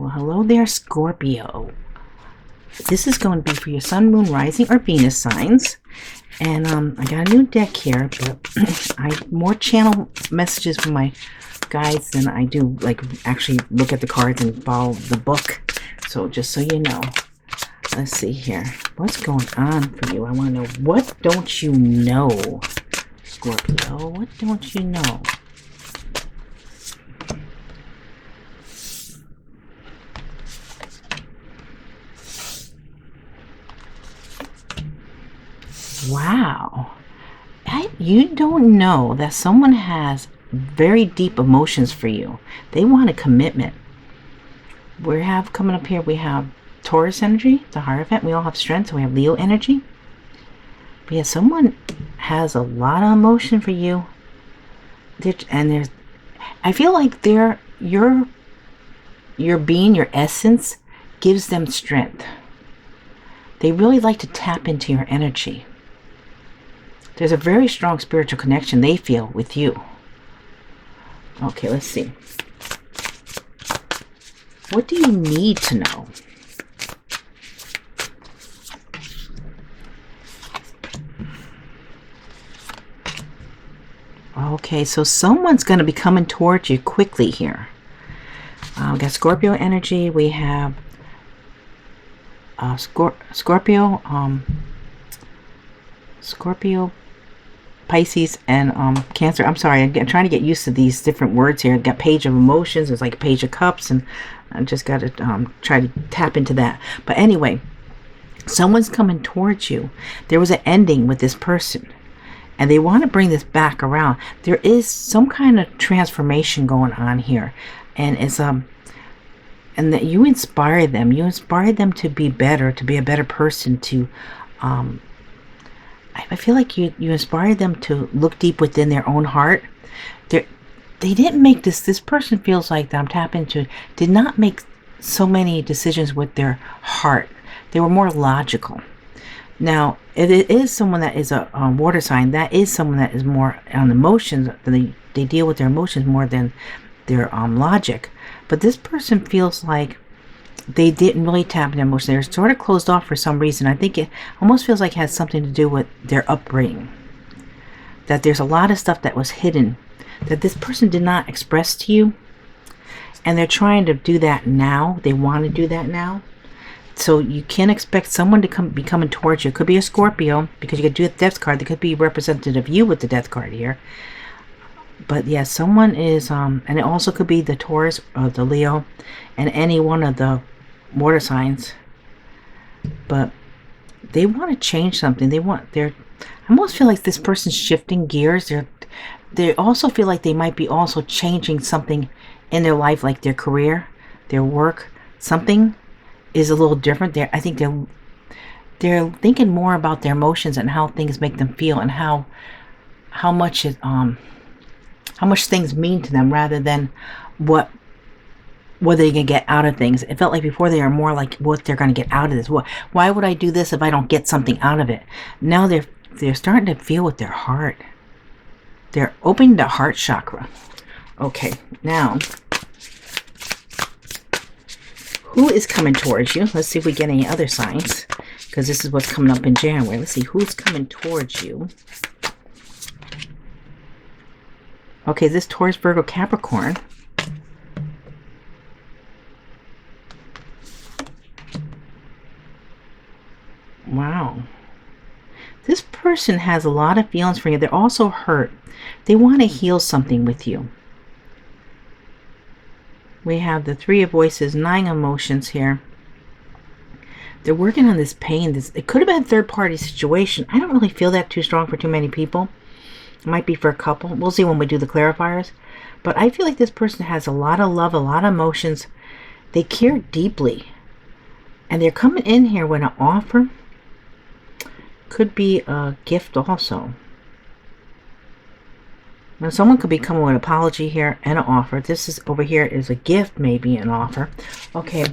Well, hello there, Scorpio. This is going to be for your Sun, Moon, Rising, or Venus signs. And I got a new deck here, but I more channel messages from my guides than I do, like, actually look at the cards and follow the book. So just so you know, let's see here. What's going on for you? I want to know, what don't you know, Scorpio? What don't you know? Wow. You don't know that someone has very deep emotions for you. They want a commitment. We have coming up here, we have Taurus energy, the Hierophant. We all have strength, so we have Leo energy. But yeah, someone has a lot of emotion for you. I feel like your being, your essence, gives them strength. They really like to tap into your energy. There's a very strong spiritual connection they feel with you. Okay, let's see. What do you need to know? Okay, so someone's going to be coming towards you quickly here. We got Scorpio energy. We have Scorpio, Pisces, and Cancer. I'm sorry, I'm trying to get used to these different words here. I've got Page of Emotions. There's like a Page of Cups, and I just got to try to tap into that. But anyway, someone's coming towards you. There was an ending with this person, and they want to bring this back around. There is some kind of transformation going on here, and it's and that you inspire them. You inspire them to be better, to be a better person, to I feel like you inspired them to look deep within their own heart. They didn't make this person feels like that I'm tapping into, did not make so many decisions with their heart. They were more logical. Now, if it is someone that is a water sign, that is someone that is more on emotions. They deal with their emotions more than their logic. But this person feels like they didn't really tap into emotions. They're sort of closed off for some reason. I think it almost feels like it has something to do with their upbringing. That there's a lot of stuff that was hidden, that this person did not express to you. And they're trying to do that now. They want to do that now. So you can't expect someone to be coming towards you. It could be a Scorpio, because you could do the Death card. They could be representative of you with the Death card here. But yeah, someone is, and it also could be the Taurus or the Leo, and any one of the water signs. But they want to change something. I almost feel like this person's shifting gears. They also feel like they might be also changing something in their life, like their career, their work. Something is a little different. I think they're thinking more about their emotions and how things make them feel, and how much things mean to them, rather than what they can get out of things. It felt like before they were more like what they're going to get out of this. Why would I do this if I don't get something out of it? Now they're starting to feel with their heart. They're opening the heart chakra. Okay, now who is coming towards you? Let's see if we get any other signs, because this is what's coming up in January. Let's see who's coming towards you. Okay, this Taurus, Virgo, Capricorn. Wow. This person has a lot of feelings for you. They're also hurt. They want to heal something with you. We have the Three of Voices, 9 emotions here. They're working on this pain. It could have been a third-party situation. I don't really feel that too strong for too many people. It might be for a couple. We'll see when we do the clarifiers. But I feel like this person has a lot of love, a lot of emotions. They care deeply. And they're coming in here with an offer. Could be a gift also. Now, someone could be coming with an apology here and an offer. This is over here is a gift, maybe an offer. Okay,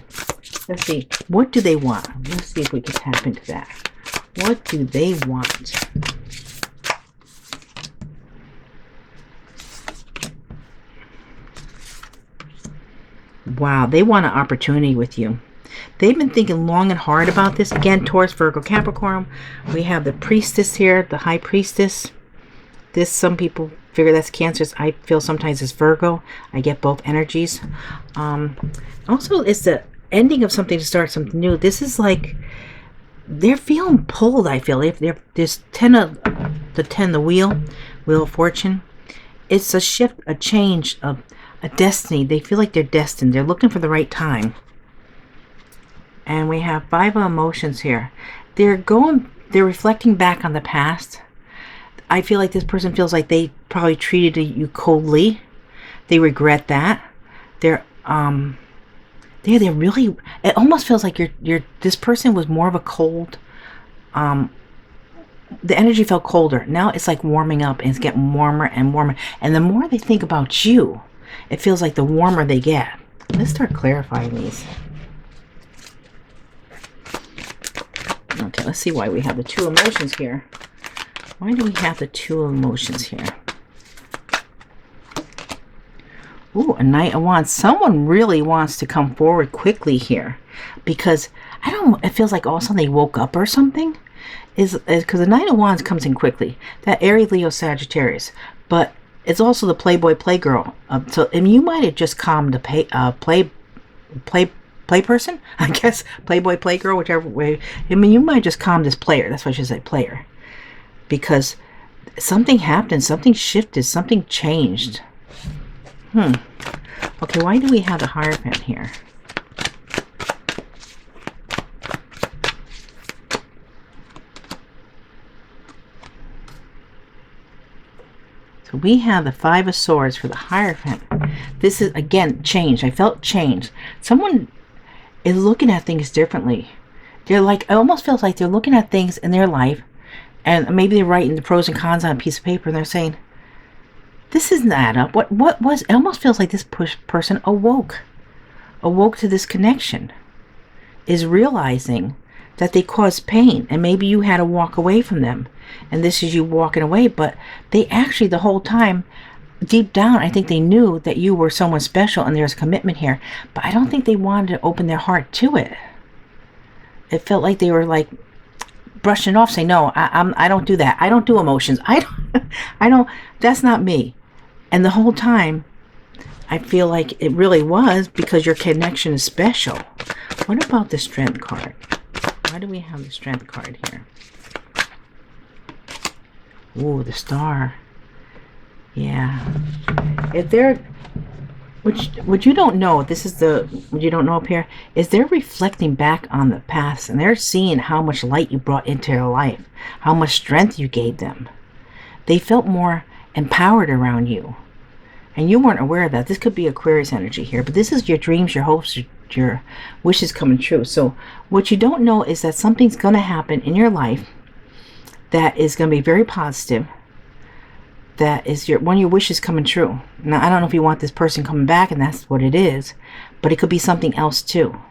let's see. What do they want? Let's see if we can tap into that. What do they want? Wow, they want an opportunity with you. They've been thinking long and hard about this. Again, Taurus, Virgo, Capricorn. We have the Priestess here, the High Priestess. This, some people figure that's Cancer. I feel sometimes it's Virgo. I get both energies. Also, it's the ending of something to start something new. This is like they're feeling pulled. I feel if there's the wheel of fortune. It's a shift, a change, a destiny. They feel like they're destined. They're looking for the right time. And we have 5 of emotions here. They're reflecting back on the past. I feel like this person feels like they probably treated you coldly. They regret that. They're really, it almost feels like this person was more of a cold, the energy felt colder. Now it's like warming up, and it's getting warmer and warmer. And the more they think about you, it feels like the warmer they get. Let's start clarifying these. Okay, let's see why we have the 2 emotions here. Why do we have the 2 emotions here? Ooh, a Knight of Wands. Someone really wants to come forward quickly here. Because, I don't know, it feels like all of a sudden they woke up or something. Because the Knight of Wands comes in quickly. That Aries, Leo, Sagittarius. But it's also the Playboy, Playgirl. And you might have just calmed the play person, I guess, Playboy, Playgirl, whichever way. I mean, you might just calm this player. That's why I should say player. Because something happened, something shifted, something changed. Okay, why do we have the Hierophant here? So we have the 5 of Swords for the Hierophant. This is, again, change. I felt change. Someone is looking at things differently. They're like, it almost feels like they're looking at things in their life, and maybe they're writing the pros and cons on a piece of paper, and they're saying, this isn't add up. What was, it almost feels like this person awoke to this connection, is realizing that they caused pain, and maybe you had to walk away from them, and this is you walking away, but they actually, the whole time, deep down, I think they knew that you were someone special and there's commitment here, but I don't think they wanted to open their heart to it. It felt like they were like brushing it off, saying, no, I don't do that. I don't do emotions. I don't, that's not me. And the whole time, I feel like it really was, because your connection is special. What about the Strength card? Why do we have the Strength card here? Ooh, the Star. Yeah. If they're, what you don't know, this is what you don't know up here, is they're reflecting back on the past, and they're seeing how much light you brought into their life, how much strength you gave them. They felt more empowered around you, and you weren't aware of that. This could be Aquarius energy here, but this is your dreams, your hopes, your wishes coming true. So what you don't know is that something's going to happen in your life that is going to be very positive, that is one of your wishes coming true. Now, I don't know if you want this person coming back and that's what it is, but it could be something else too,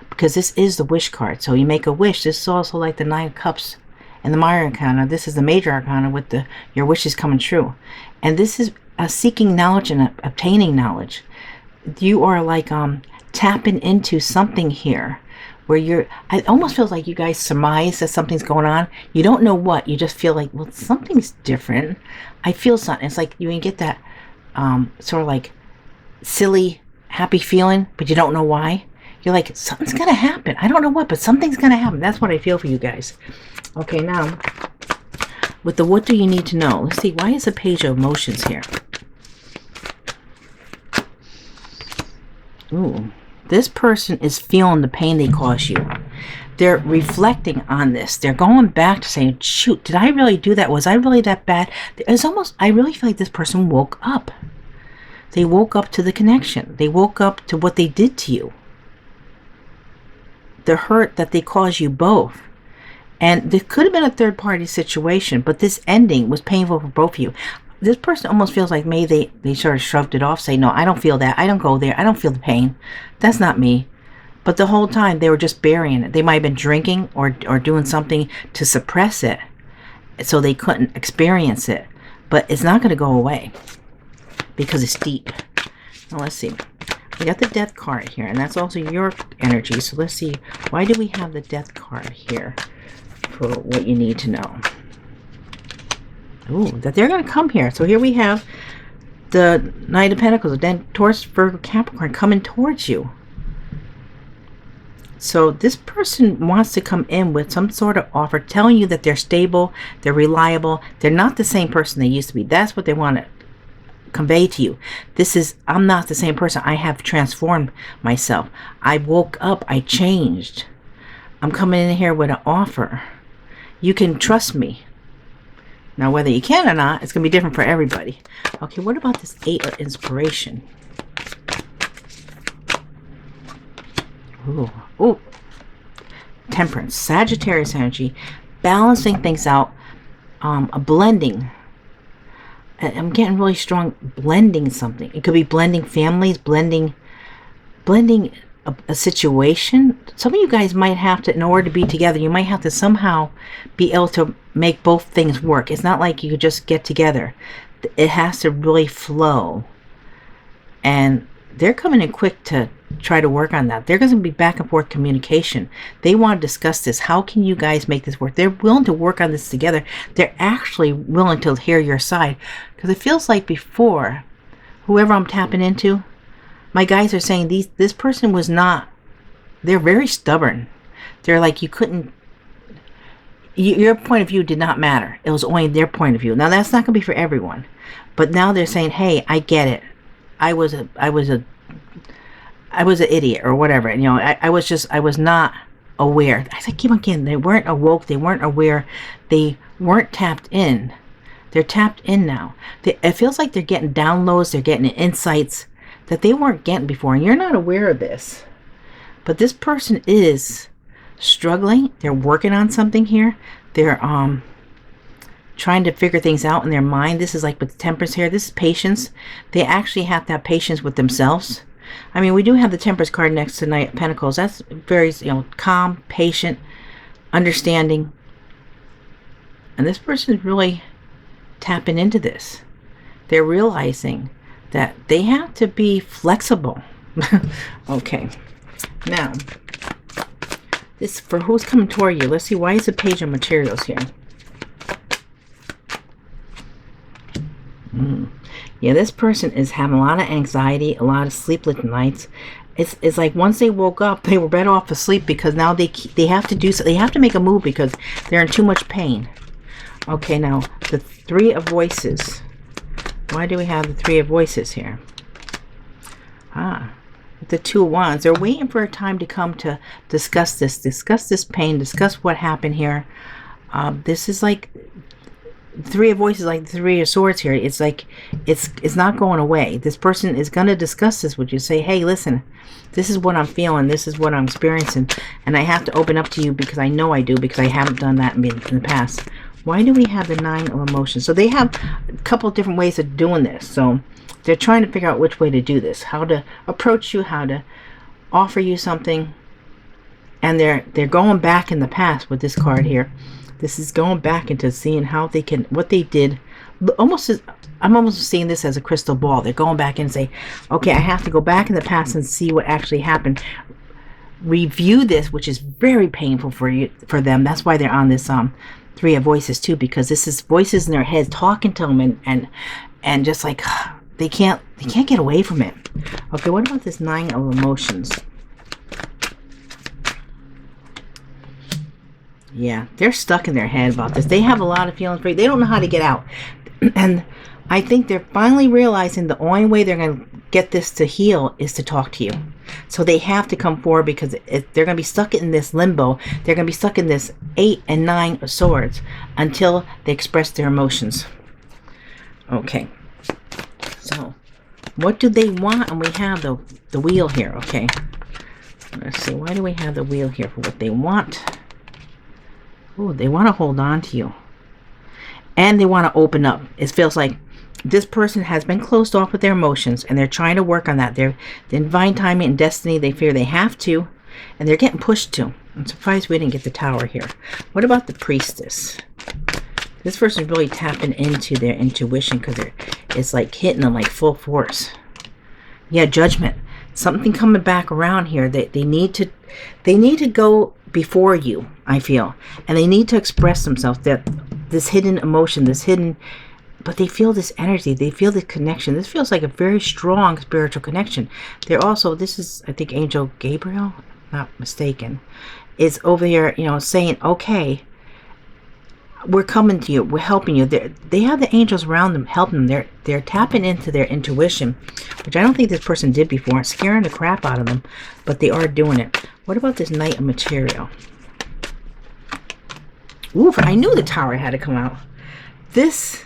because this is the wish card. So you make a wish. This is also like the 9 of Cups and the Minor Arcana. This is the Major Arcana with your wishes coming true. And this is seeking knowledge and obtaining knowledge. You are like tapping into something here where it almost feels like you guys surmise that something's going on. You don't know what, you just feel like, well, something's different. I feel something. It's like you get that sort of like silly, happy feeling, but you don't know why. You're like, something's going to happen. I don't know what, but something's going to happen. That's what I feel for you guys. Okay, now, with the what do you need to know? Let's see, why is the Page of Emotions here? Ooh. This person is feeling the pain they caused you. They're reflecting on this. They're going back to saying, shoot, did I really do that? Was I really that bad? It's almost, I really feel like this person woke up. They woke up to the connection. They woke up to what they did to you. The hurt that they caused you both. And there could have been a third party situation, but this ending was painful for both of you. This person almost feels like maybe they sort of shrugged it off, say, no, I don't feel that. I don't go there. I don't feel the pain. That's not me. But the whole time they were just burying it. They might have been drinking or doing something to suppress it, so they couldn't experience it. But it's not going to go away because it's deep. Now let's see. We got the Death card here, and that's also your energy. So let's see, why do we have the Death card here for what you need to know? Ooh, that they're going to come here. So here we have the Knight of Pentacles, then Taurus, Virgo, Capricorn coming towards you. So this person wants to come in with some sort of offer, telling you that they're stable, they're reliable, they're not the same person they used to be. That's what they want to convey to you. This is, I'm not the same person. I have transformed myself. I woke up. I changed. I'm coming in here with an offer. You can trust me. Now, whether you can or not, it's going to be different for everybody. Okay, what about this 8 of Inspiration? Ooh, ooh. Temperance, Sagittarius energy, balancing things out, a blending. I'm getting really strong blending something. It could be blending families, blending a situation. Some of you guys might have to, in order to be together, you might have to somehow be able to make both things work. It's not like you could just get together. It has to really flow. And they're coming in quick to try to work on that. They're going to be back and forth communication. They want to discuss this. How can you guys make this work? They're willing to work on this together. They're actually willing to hear your side. Because it feels like before, whoever I'm tapping into, my guys are saying this person was not, they're very stubborn. They're like, you couldn't, your point of view did not matter. It was only their point of view. Now that's not going to be for everyone. But now they're saying, hey, I get it. I was an idiot or whatever. And, you know, I was not aware. I keep on getting, they weren't awoke. They weren't aware. They weren't tapped in. They're tapped in now. It feels like they're getting downloads. They're getting insights that they weren't getting before. And you're not aware of this. But this person is struggling. They're working on something here. They're trying to figure things out in their mind. This is like with the Temperance here. This is patience. They actually have to have patience with themselves. I mean, we do have the Temperance card next to Knight of Pentacles. That's very, you know, calm, patient, understanding. And this person is really tapping into this. They're realizing that they have to be flexible. Okay. Now, this for who's coming toward you. Let's see, why is the Page of Materials here? Yeah, this person is having a lot of anxiety, a lot of sleepless nights. It's like once they woke up, they were better off asleep because now they have to do so. They have to make a move because they're in too much pain. Okay, now the Three of Voices. Why do we have the Three of Voices here? The Two of Wands. They're waiting for a time to come to discuss this pain, discuss what happened here. This is like Three of Voices, like the Three of Swords here. It's like it's not going away. This person is going to discuss this with you. Say, hey, listen, this is what I'm feeling. This is what I'm experiencing, and I have to open up to you because I know I do, because I haven't done that in the past. Why do we have the Nine of Emotions? So they have a couple different ways of doing this. So they're trying to figure out which way to do this, how to approach you, how to offer you something, and they're going back in the past with this card here. This is going back into seeing how they can, what they did. Almost as, I'm almost seeing this as a crystal ball. They're going back and say, okay, I have to go back in the past and see what actually happened. Review this, which is very painful for them. That's why they're on this Three of Voices too, because this is voices in their heads talking to them and just like they can't get away from it. Okay, what about this Nine of Emotions? Yeah, they're stuck in their head about this. They have a lot of feelings for you. They don't know how to get out. And I think they're finally realizing the only way they're going to get this to heal is to talk to you. So they have to come forward because they're going to be stuck in this limbo. They're going to be stuck in this 8 and 9 of Swords until they express their emotions. Okay. So, what do they want? And we have the wheel here. Okay. Let's see. Why do we have the wheel here for what they want? Oh, they want to hold on to you. And they want to open up. It feels like this person has been closed off with their emotions, and they're trying to work on that. They're the divine timing and destiny. They fear they have to, and they're getting pushed to. I'm surprised we didn't get the Tower here. What about the Priestess? This person's really tapping into their intuition because it's like hitting them like full force. Yeah, Judgment. something coming back around here. They need to go before you, I feel, and they need to express themselves. That this hidden emotion, but they feel this energy, they feel this connection. This feels like a very strong spiritual connection. They're also, this is, I think, Angel Gabriel, not mistaken, is over here, saying, okay, we're coming to you, we're helping you. They have the angels around them helping them. They're tapping into their intuition, which I don't think this person did before, scaring the crap out of them, but they are doing it. What about this Knight of Material? Oof, I knew the Tower had to come out. This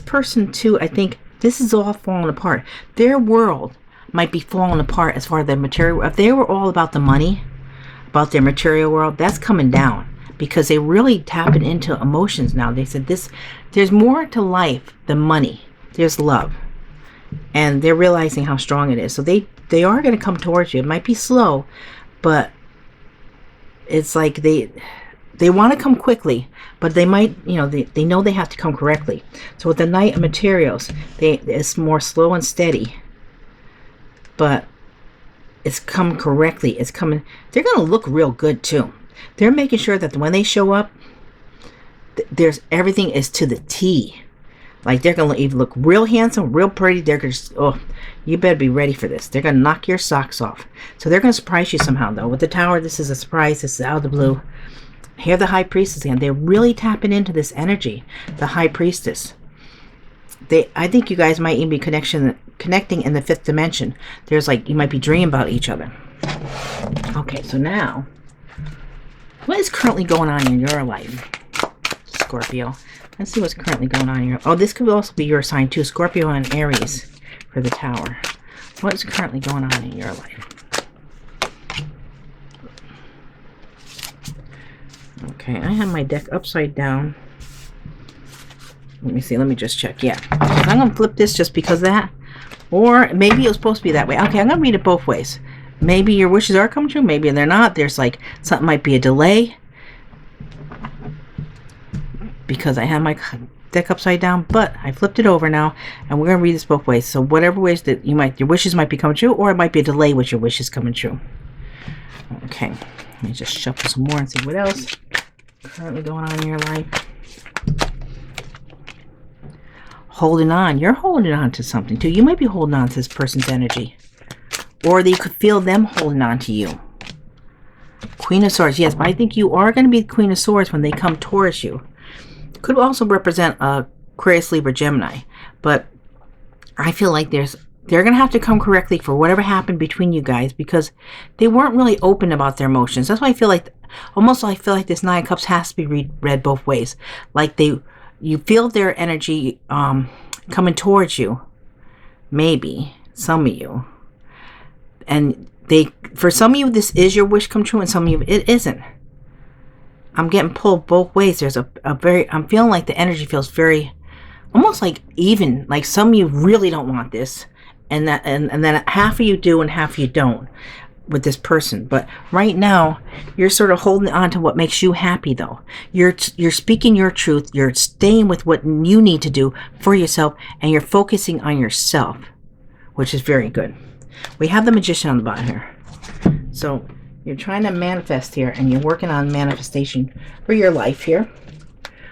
person too, I think this is all falling apart. Their world might be falling apart as far as their material. If they were all about the money, about their material world, that's coming down, because they really tapping into emotions now. They said there's more to life than money. There's love, and they're realizing how strong it is. So they are going to come towards you. It might be slow, but it's like they want to come quickly, but they might, they know they have to come correctly. So with the Knight of Materials, it's more slow and steady, but it's come correctly. It's coming. They're going to look real good too. They're making sure that when they show up, there's everything is to the T. Like, they're going to either look real handsome, real pretty. They're going to, oh, you better be ready for this. They're going to knock your socks off. So they're going to surprise you somehow, though. With the Tower, this is a surprise. This is out of the blue. Here, the High Priestess again. They're really tapping into this energy. The High Priestess. I think you guys might even be connecting in the 5th dimension. There's like, you might be dreaming about each other. Okay, so now, what is currently going on in your life, Scorpio? Let's see what's currently going on in your... Oh, this could also be your sign too, Scorpio and Aries for the Tower. What is currently going on in your life? Okay, I have my deck upside down. Let me see. Let me just check. Yeah. I'm going to flip this just because of that. Or maybe it was supposed to be that way. Okay, I'm going to read it both ways. Maybe your wishes are coming true. Maybe they're not. There's like something might be a delay. Because I have my deck upside down. But I flipped it over now. And we're going to read this both ways. So whatever ways that your wishes might be coming true. Or it might be a delay with your wishes coming true. Okay. Let me just shuffle some more and see what else currently going on in your life. Holding on. You're holding on to something too. You might be holding on to this person's energy. Or you could feel them holding on to you. Queen of Swords. Yes, but I think you are going to be the Queen of Swords when they come towards you. Could also represent Aquarius, Libra, Gemini. But I feel like they're going to have to come correctly for whatever happened between you guys, because they weren't really open about their emotions. That's why I feel like, I feel like this 9 of Cups has to be read both ways. Like you feel their energy coming towards you. Maybe. Some of you. And for some of you, this is your wish come true, and some of you, it isn't. I'm getting pulled both ways. There's I'm feeling like the energy feels very, almost like even, like some of you really don't want this, and then half of you do and half of you don't with this person. But right now, you're sort of holding on to what makes you happy, though. You're speaking your truth. You're staying with what you need to do for yourself, and you're focusing on yourself, which is very good. We have the Magician on the bottom here. So you're trying to manifest here, and you're working on manifestation for your life here.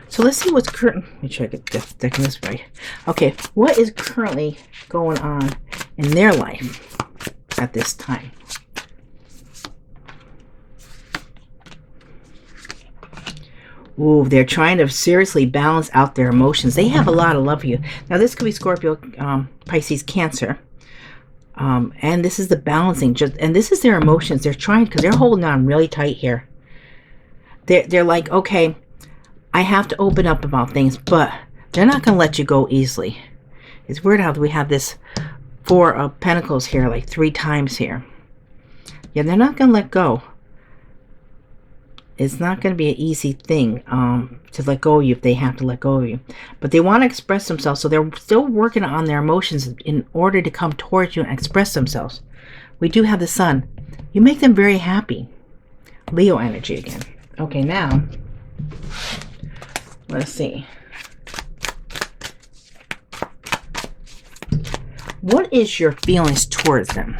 So let's see what's current. Let me try to get decking this right. Okay, what is currently going on in their life at this time? Ooh, they're trying to seriously balance out their emotions. They have a lot of love for you. Now, this could be Scorpio, Pisces, Cancer. And this is the balancing. And this is their emotions. They're trying, because they're holding on really tight here. They're like, okay, I have to open up about things, but they're not going to let you go easily. It's weird how we have this 4 of Pentacles here, like 3 times here. Yeah, they're not going to let go. It's not going to be an easy thing to let go of you if they have to let go of you. But they want to express themselves, so they're still working on their emotions in order to come towards you and express themselves. We do have the Sun. You make them very happy. Leo energy again. Okay, now, let's see. What is your feelings towards them?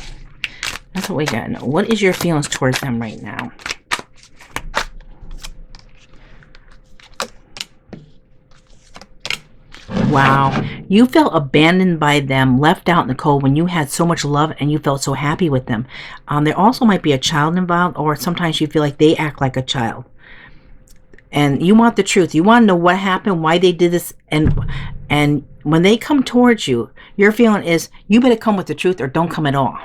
That's what we gotta know. What is your feelings towards them right now? Wow. You felt abandoned by them, left out in the cold when you had so much love and you felt so happy with them. There also might be a child involved, or sometimes you feel like they act like a child. And you want the truth. You want to know what happened, why they did this, and when they come towards you, your feeling is you better come with the truth or don't come at all.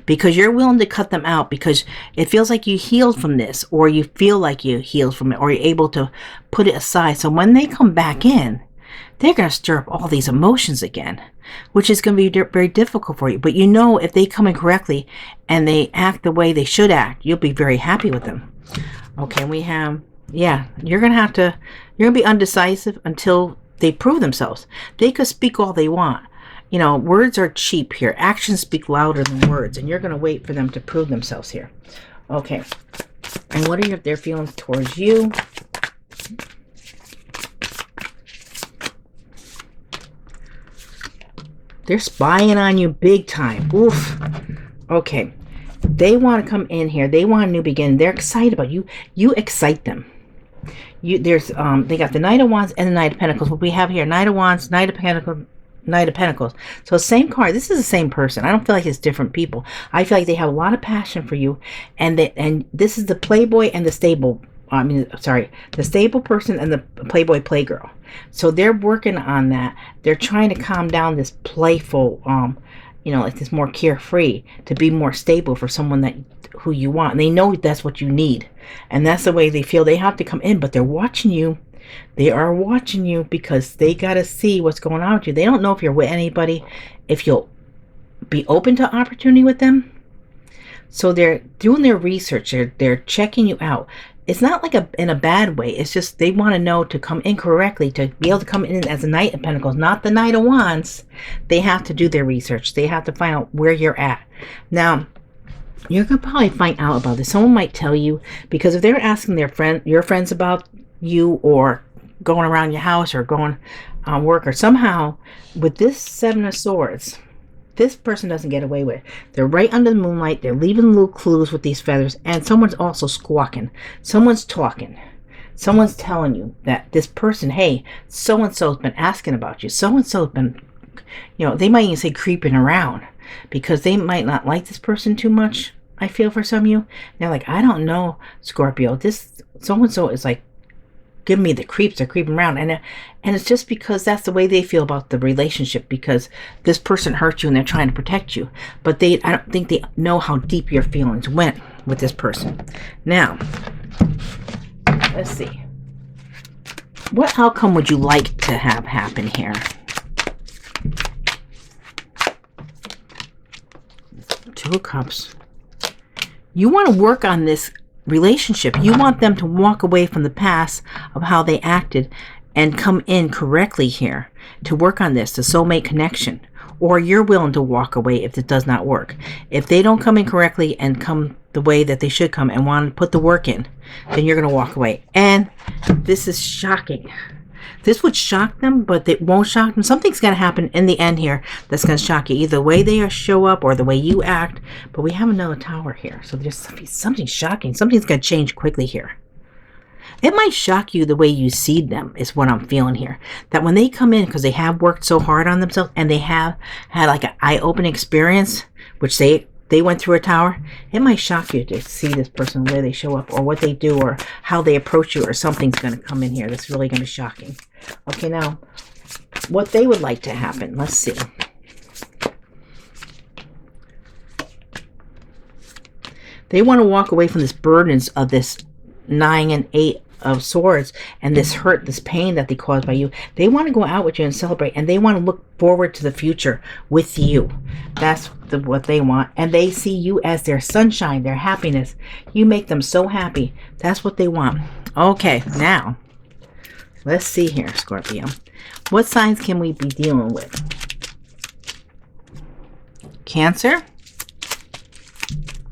Because you're willing to cut them out because it feels like you healed from this, or you feel like you healed from it, or you're able to put it aside. So when they come back in, they're going to stir up all these emotions again, which is going to be very difficult for you. But you know, if they come in correctly and they act the way they should act, you'll be very happy with them. Okay, we have, yeah, you're going to be undecisive until they prove themselves. They could speak all they want. You know, words are cheap here. Actions speak louder than words, and you're going to wait for them to prove themselves here. Okay, and what are their feelings towards you? They're spying on you big time. Oof. Okay. They want to come in here. They want a new beginning. They're excited about you. You excite them. They got the Knight of Wands and the Knight of Pentacles. What we have here, Knight of Wands, Knight of Pentacles, Knight of Pentacles. So same card. This is the same person. I don't feel like it's different people. I feel like they have a lot of passion for you, and this is the playboy and the stable. The stable person and the playboy playgirl. So they're working on that. They're trying to calm down this playful, like this more carefree, to be more stable for someone who you want. And they know that's what you need. And that's the way they feel. They have to come in, but they're watching you. They are watching you because they got to see what's going on with you. They don't know if you're with anybody, if you'll be open to opportunity with them. So they're doing their research. They're checking you out. It's not like in a bad way. It's just they want to know to come in correctly, to be able to come in as a Knight of Pentacles, not the Knight of Wands. They have to do their research. They have to find out where you're at. Now, you're going to probably find out about this. Someone might tell you, because if they're asking your friends about you, or going around your house, or going on work, or somehow with this Seven of Swords, this person doesn't get away with it. They're right under the moonlight. They're leaving little clues with these feathers. And someone's also squawking. Someone's talking. Someone's telling you that this person, hey, so-and-so's been asking about you. So-and-so's been, they might even say creeping around, because they might not like this person too much, I feel, for some of you. They're like, I don't know, Scorpio. This so-and-so is like, give me the creeps. They're creeping around, and it's just because that's the way they feel about the relationship, because this person hurt you and they're trying to protect you, but I don't think they know how deep your feelings went with this person. Now, let's see, what outcome would you like to have happen here? Two of Cups. You want to work on this relationship. You want them to walk away from the past of how they acted and come in correctly here to work on this, the soulmate connection. Or you're willing to walk away if it does not work. If they don't come in correctly and come the way that they should come and want to put the work in, then you're going to walk away. And this is shocking. This would shock them, but it won't shock them. Something's going to happen in the end here that's going to shock you. Either the way they show up or the way you act. But we have another Tower here. So there's something shocking. Something's going to change quickly here. It might shock you the way you see them, is what I'm feeling here. That when they come in, because they have worked so hard on themselves, and they have had like an eye-opening experience, which they went through a tower, it might shock you to see this person, where they show up, or what they do, or how they approach you, or something's going to come in here that's really going to be shocking. Okay, now, what they would like to happen. Let's see. They want to walk away from this burdens of this 9 and 8 of Swords, and this hurt, this pain that they caused by you. They want to go out with you and celebrate, and they want to look forward to the future with you. That's what they want, and they see you as their sunshine, their happiness. You make them so happy. That's what they want. Okay, now let's see here, Scorpio. What signs can we be dealing with? Cancer.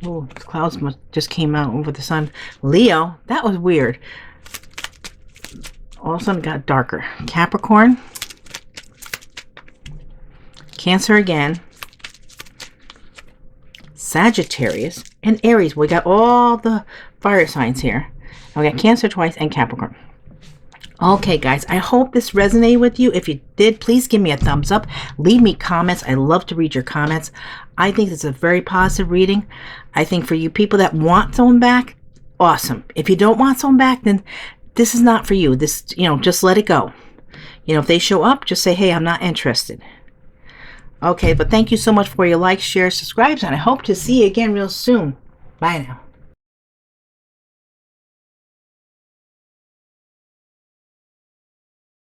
Oh, the clouds just came out over the sun. Leo, that was weird. All of a sudden it got darker. Capricorn. Cancer again, Sagittarius, and Aries. We got all the fire signs here. We got Cancer twice and Capricorn. Okay, guys, I hope this resonated with you. If you did, please give me a thumbs up. Leave me comments. I love to read your comments. I think it's a very positive reading. I think for you people that want someone back, awesome. If you don't want someone back, then this is not for you. This, just let it go. If they show up, just say, hey, I'm not interested. Okay, but thank you so much for your likes, shares, subscribes, and I hope to see you again real soon. Bye now.